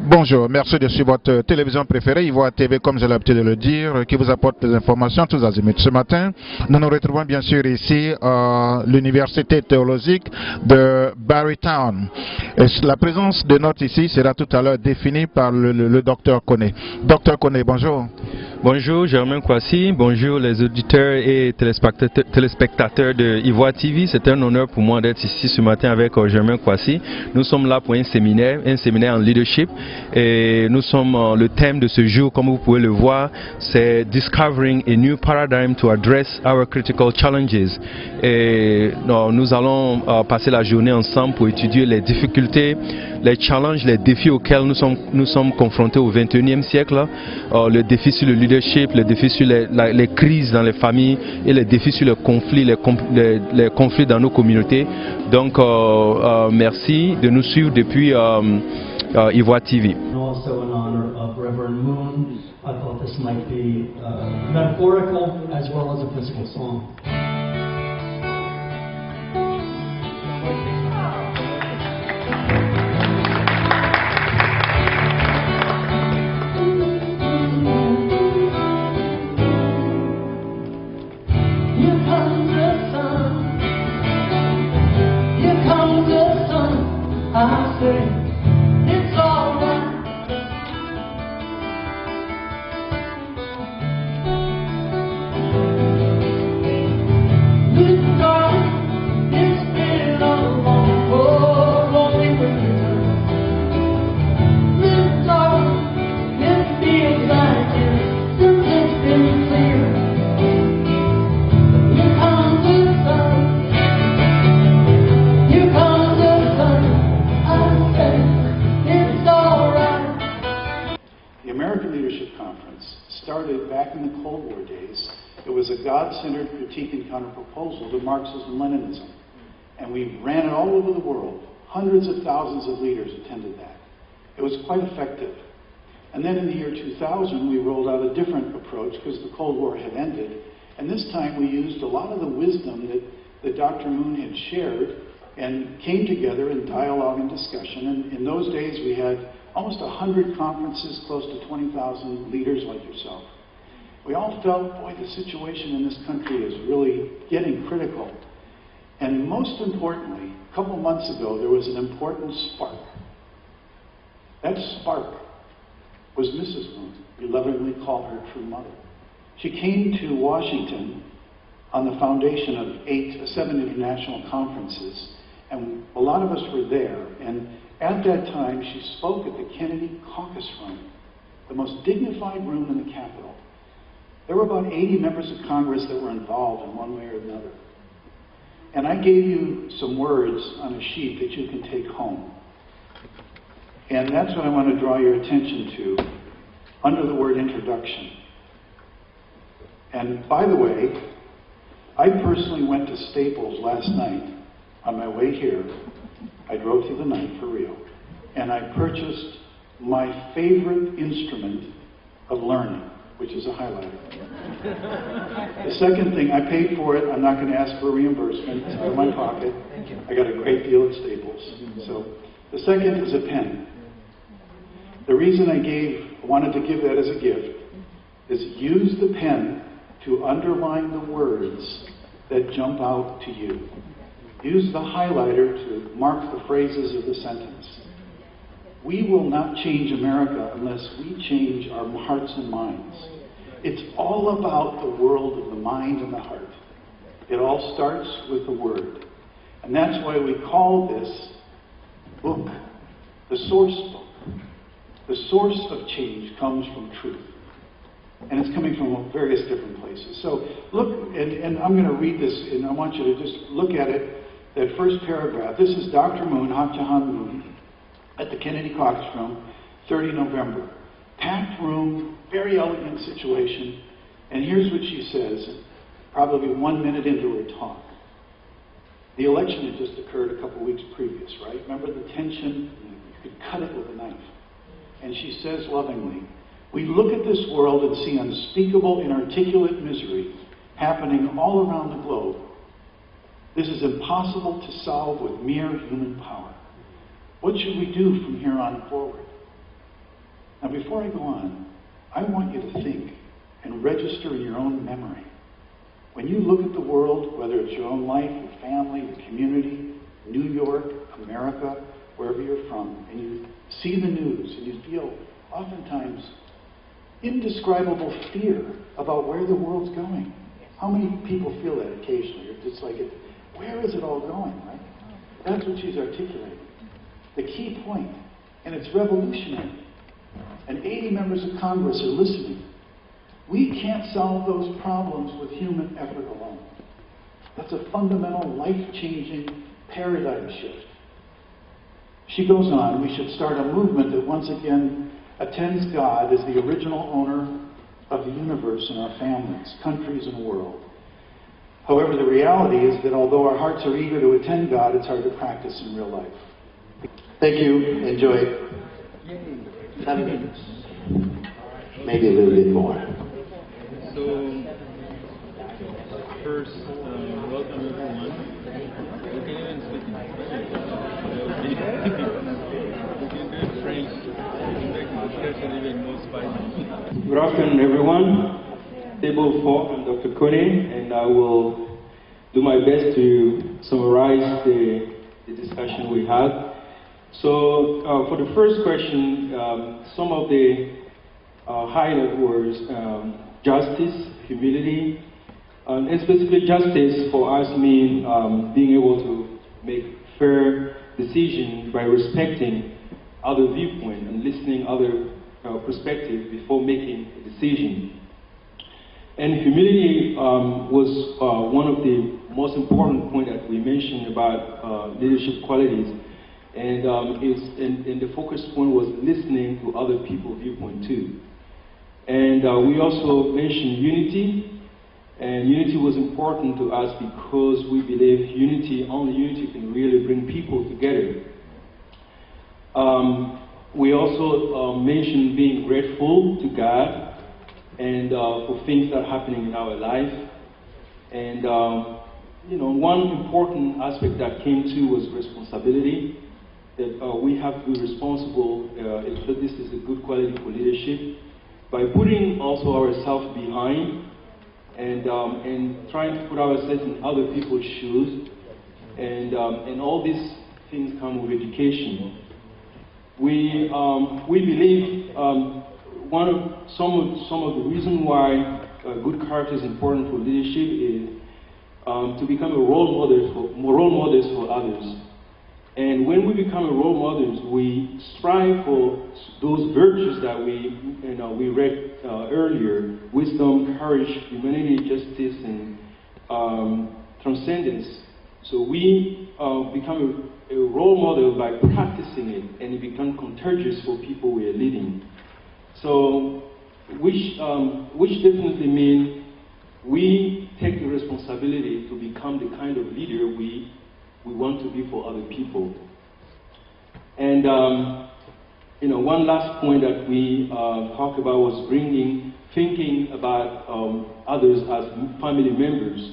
Bonjour, merci de suivre votre télévision préférée, Ivoire TV, comme j'ai l'habitude de le dire, qui vous apporte des informations tous azimuts. Ce matin, nous nous retrouvons bien sûr ici à l'université théologique de Barrytown. Et la présence de notre ici sera tout à l'heure définie par le docteur Koné. Docteur Koné, bonjour. Bonjour Germain Kwasi, bonjour les auditeurs et téléspectateurs de Ivoire TV. C'est un honneur pour moi d'être ici ce matin avec Germain Kwasi. Nous sommes là pour un séminaire en leadership. Et nous sommes, le thème de ce jour, comme vous pouvez le voir, c'est Discovering a New Paradigm to Address Our Critical Challenges. Et nous allons passer la journée ensemble pour étudier les difficultés, les challenges, les défis auxquels nous sommes confrontés au XXIe siècle. Le défi sur le leadership, les défis sur les crises dans les familles et les défis sur les conflits, les conflits dans nos communautés. Donc, merci de nous suivre depuis Ivoire TV. Also in honor of Reverend Moon, I thought this might be metaphorical as well as a physical song. I say it's alright. This dark, it's been a long, lonely winter. This dark, it feels like it's been clear. Here comes the sun. Here comes the sun. The American Leadership Conference started back in the Cold War days. It was a God-centered critique and counterproposal to Marxism-Leninism. And we ran it all over the world. Hundreds of thousands of leaders attended that. It was quite effective. And then in the year 2000, we rolled out a different approach because the Cold War had ended. And this time we used a lot of the wisdom that Dr. Moon had shared and came together in dialogue and discussion. And in those days, we had almost 100 conferences, close to 20,000 leaders like yourself. We all felt, boy, the situation in this country is really getting critical. And most importantly, a couple months ago, there was an important spark. That spark was Mrs. Moon. We lovingly call her true mother. She came to Washington on the foundation of 7 international conferences. And a lot of us were there, and at that time she spoke at the Kennedy Caucus Room, the most dignified room in the Capitol. There were about 80 members of Congress that were involved in one way or another. And I gave you some words on a sheet that you can take home. And that's what I want to draw your attention to under the word introduction. And by the way, I personally went to Staples last night. On my way here, I drove through the night for real, and I purchased my favorite instrument of learning, which is a highlighter. The second thing, I paid for it. I'm not going to ask for reimbursement. It's out of my pocket. I got a great deal at Staples. So the second is a pen. The reason I wanted to give that as a gift is use the pen to underline the words that jump out to you. Use the highlighter to mark the phrases of the sentence. We will not change America unless we change our hearts and minds. It's all about the world of the mind and the heart. It all starts with the Word. And that's why we call this book the source book. The source of change comes from truth. And it's coming from various different places. So look, and I'm going to read this, and I want you to just look at it. That first paragraph. This is Dr. Moon, Hak Ja Han Moon, at the Kennedy Caucus Room, 30 November. Packed room, very elegant situation. And here's what she says, probably 1 minute into her talk. The election had just occurred a couple weeks previous, right? Remember the tension? You could cut it with a knife. And she says lovingly, we look at this world and see unspeakable, inarticulate misery happening all around the globe. This is impossible to solve with mere human power. What should we do from here on forward? Now before I go on, I want you to think and register in your own memory. When you look at the world, whether it's your own life, your family, your community, New York, America, wherever you're from, and you see the news and you feel oftentimes indescribable fear about where the world's going. How many people feel that occasionally? It's like, where is it all going, right? That's what she's articulating. The key point, and it's revolutionary. And 80 members of Congress are listening. We can't solve those problems with human effort alone. That's a fundamental, life-changing paradigm shift. She goes on, we should start a movement that once again attends God as the original owner of the universe and our families, countries, and world. However, the reality is that although our hearts are eager to attend God, it's hard to practice in real life. Thank you. Enjoy it. 7 minutes. Maybe a little bit more. So, first, welcome everyone. You can even speak in French. Good afternoon, everyone. Table 4, I'm Dr. Kone, and I will do my best to summarize the discussion we had. So, for the first question, some of the highlight words, justice, humility, and specifically justice for us mean being able to make fair decisions by respecting other viewpoint and listening other perspective before making a decision. And humility was one of the most important points that we mentioned about leadership qualities. And, and the focus point was listening to other people's viewpoint too. And we also mentioned unity, and unity was important to us because we believe only unity can really bring people together. We also mentioned being grateful to God and for things that are happening in our life. And you know, one important aspect that came to was responsibility. That we have to be responsible if this is a good quality for leadership by putting also ourselves behind and trying to put ourselves in other people's shoes, and all these things come with education. We believe some of the reason why good character is important for leadership is to become a role models for others. And when we become a role models, we strive for those virtues that we read earlier: wisdom, courage, humanity, justice, and transcendence. So we become a role model by practicing it, and it becomes contagious for people we are leading. So, which definitely means we take the responsibility to become the kind of leader we want to be for other people. And you know, one last point that we talked about was thinking about others as family members.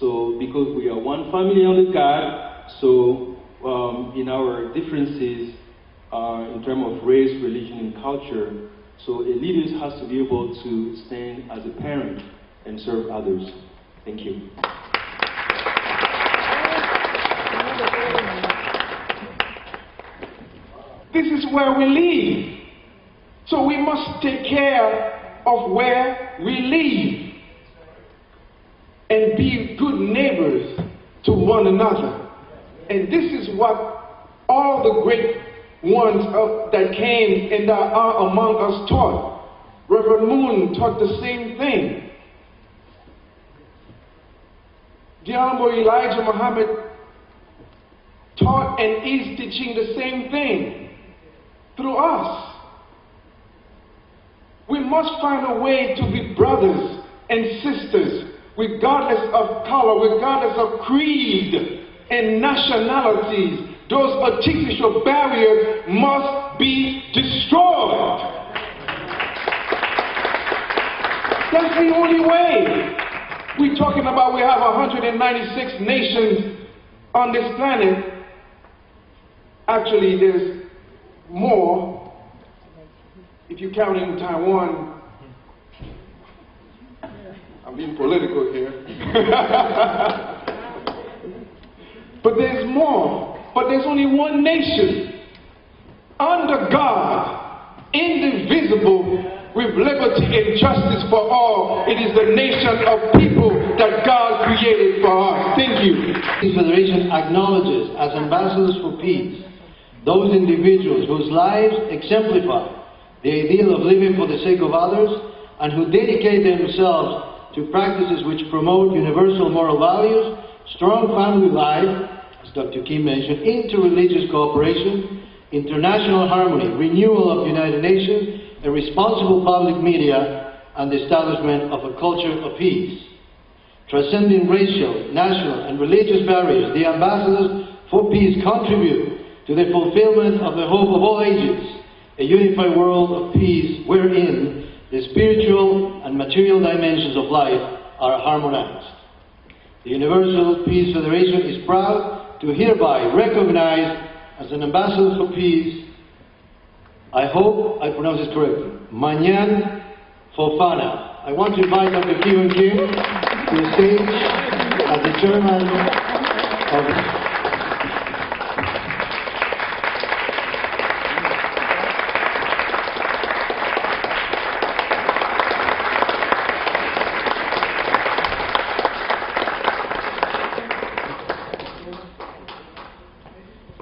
So because we are one family under God, so in our differences in terms of race, religion, and culture, so a leader has to be able to stand as a parent and serve others. Thank you. This is where we live. So we must take care of where we live and be good neighbors to one another. And this is what all the great ones that came and that are among us taught. Reverend Moon taught the same thing. The Honorable Elijah Muhammad taught and is teaching the same thing through us. We must find a way to be brothers and sisters, regardless of color, regardless of creed and nationalities. Those artificial barriers must be destroyed. That's the only way. We're talking about we have 196 nations on this planet. Actually, there's more. if you count in Taiwan, I'm being political here. But there's more. But there's only one nation under God, indivisible, with liberty and justice for all. It is the nation of people that God created for us. Thank you. This Federation acknowledges as ambassadors for peace those individuals whose lives exemplify the ideal of living for the sake of others and who dedicate themselves to practices which promote universal moral values, strong family life, as Dr. Kim mentioned, interreligious cooperation, international harmony, renewal of the United Nations, a responsible public media, and the establishment of a culture of peace. Transcending racial, national, and religious barriers, the ambassadors for peace contribute to the fulfillment of the hope of all ages, a unified world of peace wherein the spiritual and material dimensions of life are harmonized. The Universal Peace Federation is proud to hereby recognize as an ambassador for peace, I hope I pronounce this correctly, Manyan Fofana. I want to invite Dr. Kim to the stage as the chairman of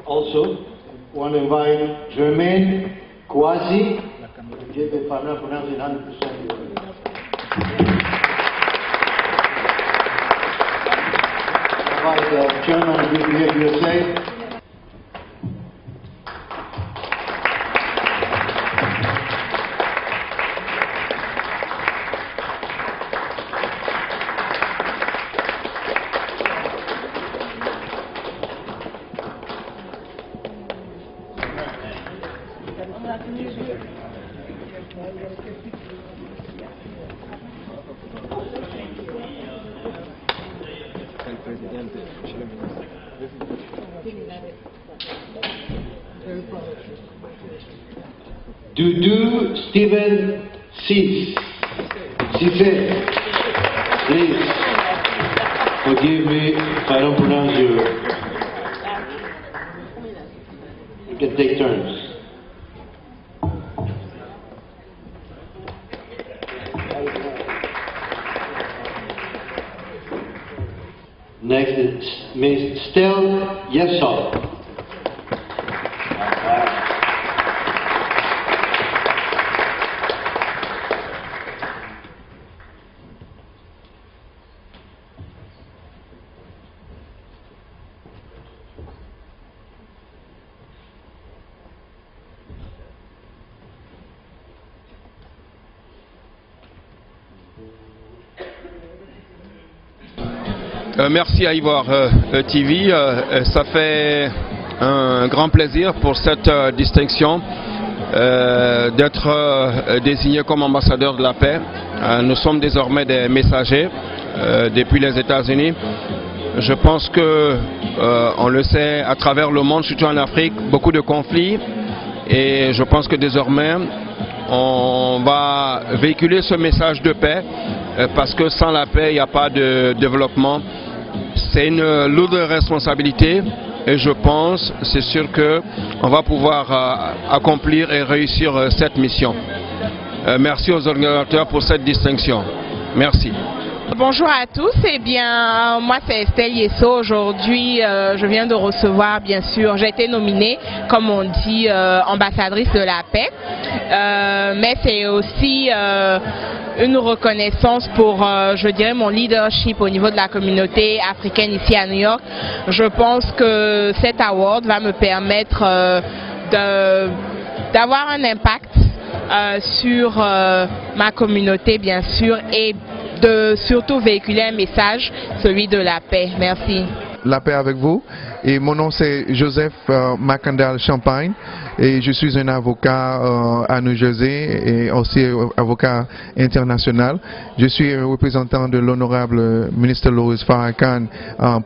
also want to invite Germaine Kouazi. If I'm not pronouncing it 100%. Invite the chairman of BPF USA. Dudu Stephen Cisse. Please forgive me if I don't pronounce you. You can take turns. Next is Ms. Stell Yesov. Merci à Ivoire TV. Ça fait un grand plaisir pour cette distinction d'être désigné comme ambassadeur de la paix. Nous sommes désormais des messagers depuis les États-Unis. Je pense que, on le sait, à travers le monde, surtout en Afrique, beaucoup de conflits. Et je pense que désormais, on va véhiculer ce message de paix parce que sans la paix, il n'y a pas de développement. C'est une lourde responsabilité et je pense, c'est sûr qu'on va pouvoir accomplir et réussir cette mission. Merci aux organisateurs pour cette distinction. Merci. Bonjour à tous, eh bien moi c'est Estelle Yesso. Aujourd'hui je viens de recevoir, bien sûr, j'ai été nominée, comme on dit, ambassadrice de la paix, mais c'est aussi une reconnaissance pour, je dirais, mon leadership au niveau de la communauté africaine ici à New York. Je pense que cet award va me permettre d'avoir un impact sur ma communauté, bien sûr, et de surtout véhiculer un message, celui de la paix. Merci. La paix avec vous. Et mon nom c'est Joseph Macandal Champagne et je suis un avocat à New Jersey et aussi avocat international. Je suis un représentant de l'honorable ministre Louis Farrakhan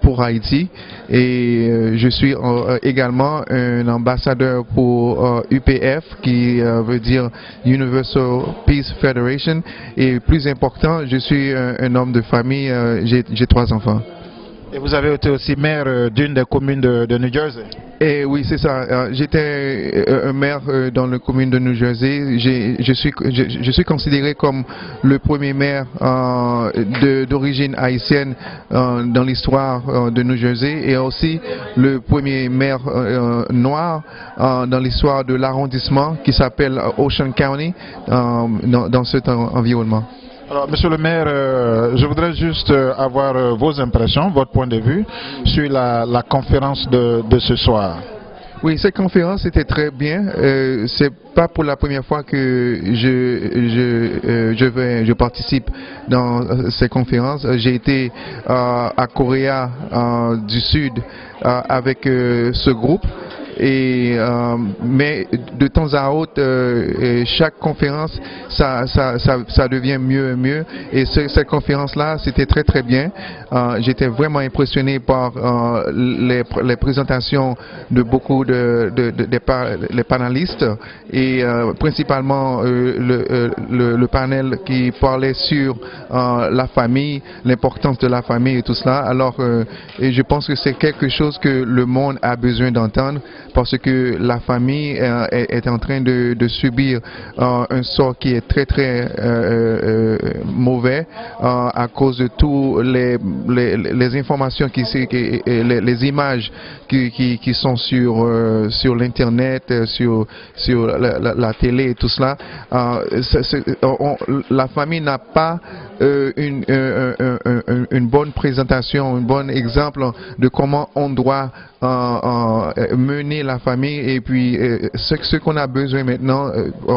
pour Haïti et je suis également un ambassadeur pour UPF qui veut dire Universal Peace Federation et plus important, je suis un homme de famille, j'ai 3 enfants. Et vous avez été aussi maire d'une des communes de New Jersey? Et oui, c'est ça. J'étais un maire dans la commune de New Jersey. Je suis considéré comme le premier maire d'origine haïtienne dans l'histoire de New Jersey et aussi le premier maire noir dans l'histoire de l'arrondissement qui s'appelle Ocean County dans cet environnement. Alors, monsieur le maire, je voudrais juste avoir vos impressions, votre point de vue sur la conférence de ce soir. Oui, cette conférence était très bien. C'est pas pour la première fois que je participe dans ces conférences. J'ai été à Corée du Sud avec ce groupe. Mais de temps à autre, chaque conférence, ça devient mieux et mieux. Et cette conférence-là, c'était très très bien. J'étais vraiment impressionné par les présentations de beaucoup les panélistes et principalement le panel qui parlait sur la famille, l'importance de la famille et tout cela. Alors, et je pense que c'est quelque chose que le monde a besoin d'entendre. Parce que la famille est en train de subir un sort qui est très très mauvais à cause de tous les informations, les images qui sont sur l'internet, sur la télé et tout cela. La famille n'a pas une bonne présentation, un bon exemple de comment on doit mener la famille et puis ce qu'on a besoin maintenant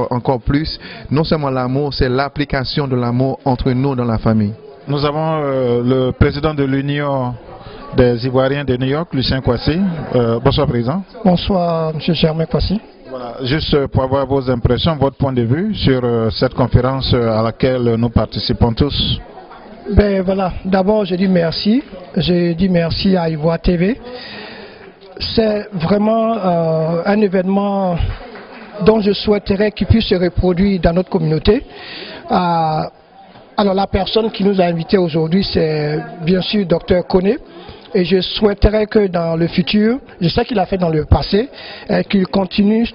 encore plus, non seulement l'amour, c'est l'application de l'amour entre nous dans la famille. Nous avons le président de l'Union des Ivoiriens de New York, Lucien Kwasi. Bonsoir président. Bonsoir M. Germain Kwasi. Voilà, juste pour avoir vos impressions, votre point de vue sur cette conférence à laquelle nous participons tous. Ben voilà, d'abord je dis merci. Je dis merci à Ivoire TV. C'est vraiment un événement dont je souhaiterais qu'il puisse se reproduire dans notre communauté. Alors la personne qui nous a invités aujourd'hui, c'est bien sûr Dr Koné. Et je souhaiterais que dans le futur, je sais qu'il a fait dans le passé, qu'il continue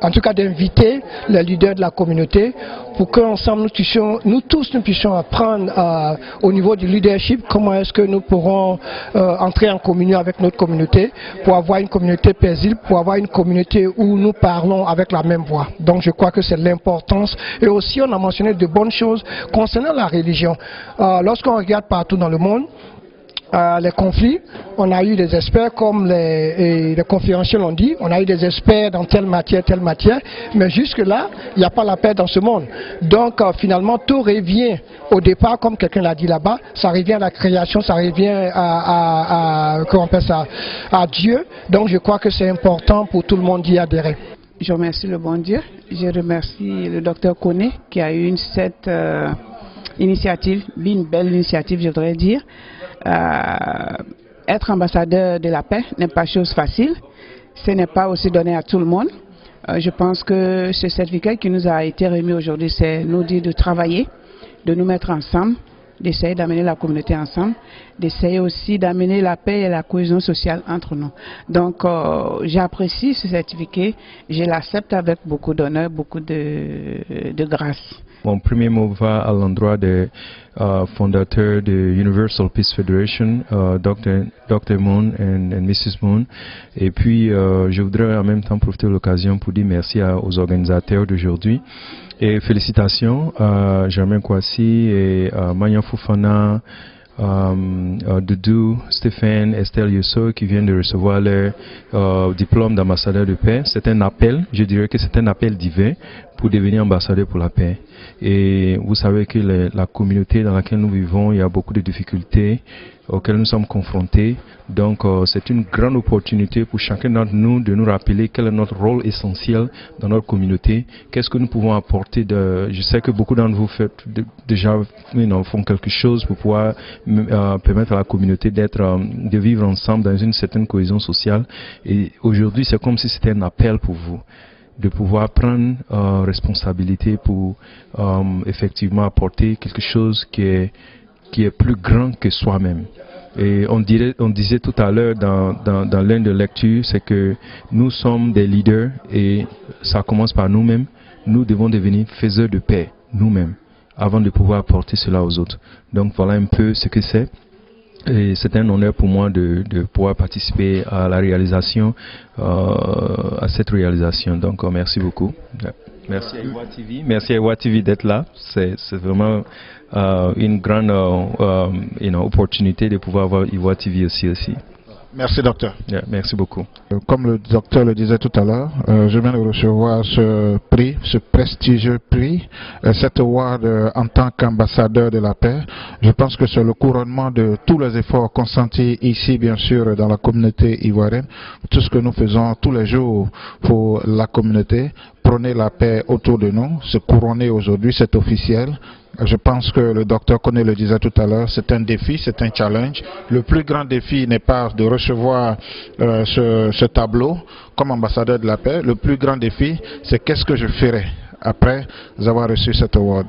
en tout cas d'inviter les leaders de la communauté pour qu'ensemble nous tous puissions apprendre au niveau du leadership comment est-ce que nous pourrons entrer en communion avec notre communauté pour avoir une communauté paisible, pour avoir une communauté où nous parlons avec la même voix. Donc je crois que c'est l'importance. Et aussi on a mentionné de bonnes choses concernant la religion. Lorsqu'on regarde partout dans le monde, les conflits, on a eu des experts comme les conférenciers l'ont dit, on a eu des experts dans telle matière, mais jusque-là, il n'y a pas la paix dans ce monde. Donc finalement, tout revient au départ, comme quelqu'un l'a dit là-bas, ça revient à la création, ça revient comment on appelle ça, à Dieu. Donc je crois que c'est important pour tout le monde d'y adhérer. Je remercie le bon Dieu, je remercie le docteur Koné qui a eu cette initiative, une belle initiative je voudrais dire. Être ambassadeur de la paix n'est pas chose facile, ce n'est pas aussi donné à tout le monde. Je pense que ce certificat qui nous a été remis aujourd'hui, c'est nous dire de travailler, de nous mettre ensemble, d'essayer d'amener la communauté ensemble, d'essayer aussi d'amener la paix et la cohésion sociale entre nous. Donc j'apprécie ce certificat, je l'accepte avec beaucoup d'honneur, beaucoup de grâce. Mon premier mot va à l'endroit des fondateurs de Universal Peace Federation, Dr. Moon et Mrs. Moon. Et puis, je voudrais en même temps profiter de l'occasion pour dire merci aux organisateurs d'aujourd'hui. Et félicitations à Germain Kwasi et Manya Fofana, Doudou, Stéphane, Estelle Yusso qui viennent de recevoir leur diplôme d'ambassadeur de paix. C'est un appel, je dirais que c'est un appel divin pour devenir ambassadeur pour la paix. Et vous savez que la communauté dans laquelle nous vivons, il y a beaucoup de difficultés auxquels nous sommes confrontés. Donc c'est une grande opportunité pour chacun d'entre nous de nous rappeler quel est notre rôle essentiel dans notre communauté, qu'est-ce que nous pouvons apporter. Je sais que beaucoup d'entre vous déjà font quelque chose pour pouvoir permettre à la communauté de vivre ensemble dans une certaine cohésion sociale. Et aujourd'hui, c'est comme si c'était un appel pour vous de pouvoir prendre responsabilité pour effectivement apporter quelque chose qui est plus grand que soi-même. Et on disait tout à l'heure dans l'une des lectures, c'est que nous sommes des leaders et ça commence par nous-mêmes. Nous devons devenir faiseurs de paix nous-mêmes avant de pouvoir apporter cela aux autres. Donc voilà un peu ce que c'est. Et c'est un honneur pour moi de pouvoir participer à la réalisation, à cette réalisation. Donc merci beaucoup. Merci à Ivoire TV. Merci à Ivoire TV d'être là. C'est vraiment une grande opportunité de pouvoir avoir Ivoire TV aussi. Merci, docteur. Merci beaucoup. Comme le docteur le disait tout à l'heure, je viens de recevoir ce prix, ce prestigieux prix, cet award en tant qu'ambassadeur de la paix. Je pense que c'est le couronnement de tous les efforts consentis ici, bien sûr, dans la communauté ivoirienne. Tout ce que nous faisons tous les jours pour la communauté, prôner la paix autour de nous, se couronner aujourd'hui, c'est officiel. Je pense que le docteur Koné le disait tout à l'heure, c'est un défi, c'est un challenge. Le plus grand défi n'est pas de recevoir ce tableau comme ambassadeur de la paix. Le plus grand défi, c'est qu'est-ce que je ferai après avoir reçu cet award.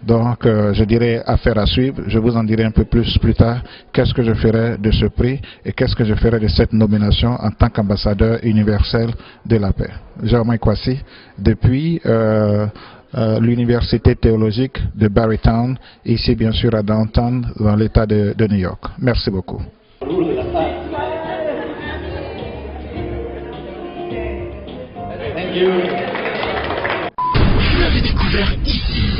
Donc, je dirais affaire à suivre. Je vous en dirai un peu plus tard. Qu'est-ce que je ferai de ce prix et qu'est-ce que je ferai de cette nomination en tant qu'ambassadeur universel de la paix. Germain Kwasi, depuis l'université théologique de Barrytown, ici bien sûr à Downtown, dans l'état de New York. Merci beaucoup. Thank you. Vous l'avez découvert ici.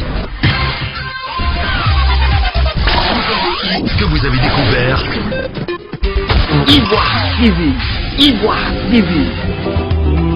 Ce que vous avez découvert. Ivoire TV. Ivoire TV.